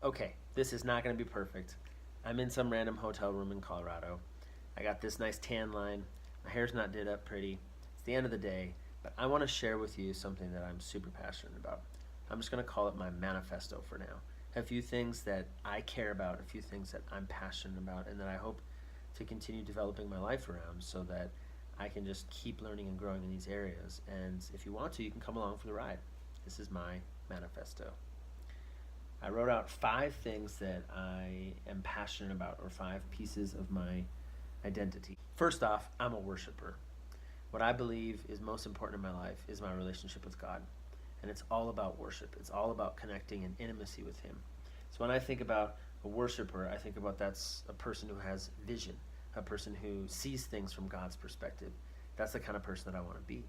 Okay, this is not going to be perfect. I'm in some random hotel room in Colorado. I got this nice tan line. My hair's not did up pretty. It's the end of the day, but I want to share with you something that I'm super passionate about. I'm just going to call it my manifesto for now. A few things that I care about, a few things that I'm passionate about, and that I hope to continue developing my life around so that I can just keep learning and growing in these areas. And if you want to, you can come along for the ride. This is my manifesto. I wrote out 5 things that I am passionate about, or 5 pieces of my identity. First off, I'm a worshiper. What I believe is most important in my life is my relationship with God. And it's all about worship. It's all about connecting in intimacy with Him. So when I think about a worshiper, I think about that's a person who has vision, a person who sees things from God's perspective. That's the kind of person that I want to be.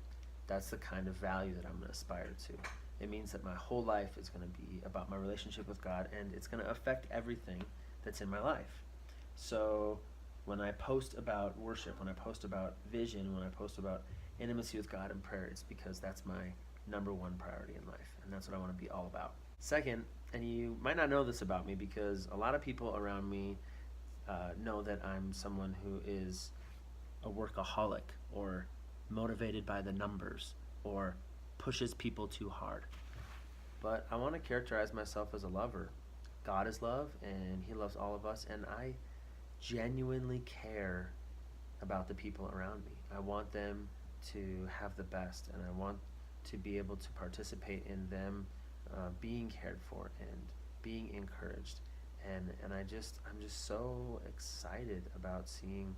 That's the kind of value that I'm going to aspire to. It means that my whole life is going to be about my relationship with God, and it's going to affect everything that's in my life. So when I post about worship, when I post about vision, when I post about intimacy with God and prayer, it's because that's my number one priority in life, and that's what I want to be all about. Second, and you might not know this about me because a lot of people around me know that I'm someone who is a workaholic or motivated by the numbers or pushes people too hard. But I want to characterize myself as a lover. God is love, and He loves all of us, and I genuinely care about the people around me. I want them to have the best, and I want to be able to participate in them being cared for and being encouraged. And I'm just so excited about seeing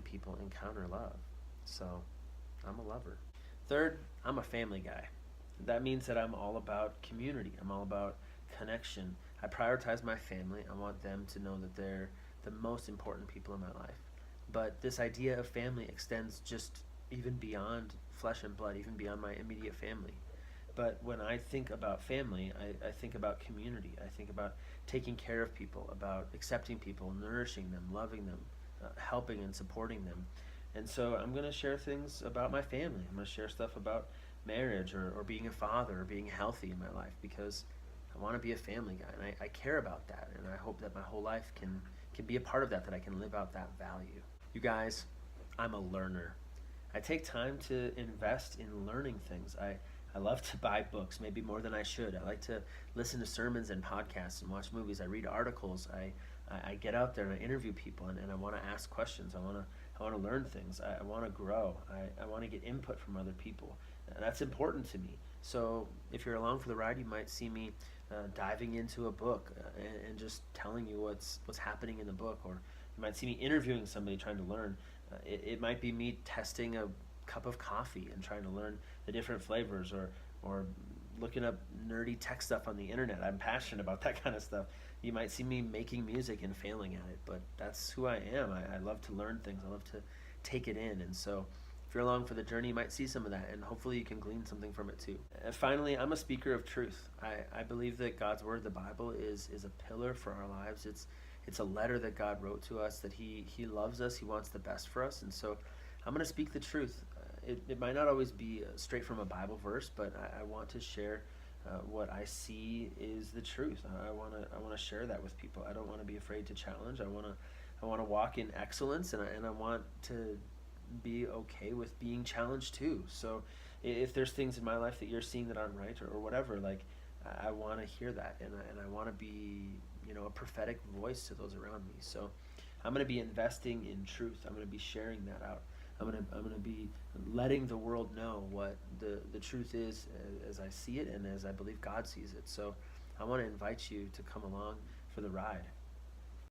people encounter love. So I'm a lover. Third, I'm a family guy. That means that I'm all about community. I'm all about connection. I prioritize my family. I want them to know that they're the most important people in my life. But this idea of family extends just even beyond flesh and blood, even beyond my immediate family. But when I think about family, I think about community. I think about taking care of people, about accepting people, nourishing them, loving them, helping and supporting them. And so I'm going to share things about my family. I'm going to share stuff about marriage or being a father or being healthy in my life because I want to be a family guy, and I care about that, and I hope that my whole life can be a part of that I can live out that value. You guys, I'm a learner. I take time to invest in learning things. I love to buy books, maybe more than I should. I like to listen to sermons and podcasts and watch movies. I read articles. I get out there and I interview people, and I want to ask questions. I want to learn things. I want to grow. I want to get input from other people. That's important to me. So if you're along for the ride, you might see me diving into a book and just telling you what's happening in the book, or you might see me interviewing somebody trying to learn. It might be me testing a cup of coffee and trying to learn the different flavors, or looking up nerdy tech stuff on the internet. I'm passionate about that kind of stuff. You might see me making music and failing at it, but that's who I am. I love to learn things. I love to take it in, and so if you're along for the journey, you might see some of that, and hopefully you can glean something from it too. And finally, I'm a speaker of truth. I believe that God's Word, the Bible, is a pillar for our lives. It's a letter that God wrote to us, that He loves us, He wants the best for us, and so I'm going to speak the truth. It might not always be straight from a Bible verse, but I want to share what I see is the truth. I want to share that with people. I don't want to be afraid to challenge. I want to walk in excellence, and I want to be okay with being challenged too. So if there's things in my life that you're seeing that aren't right, or whatever, like I want to hear that, and I want to be a prophetic voice to those around me. So I'm going to be investing in truth. I'm going to be sharing that out. I'm gonna be letting the world know what the truth is as I see it and as I believe God sees it. So I want to invite you to come along for the ride.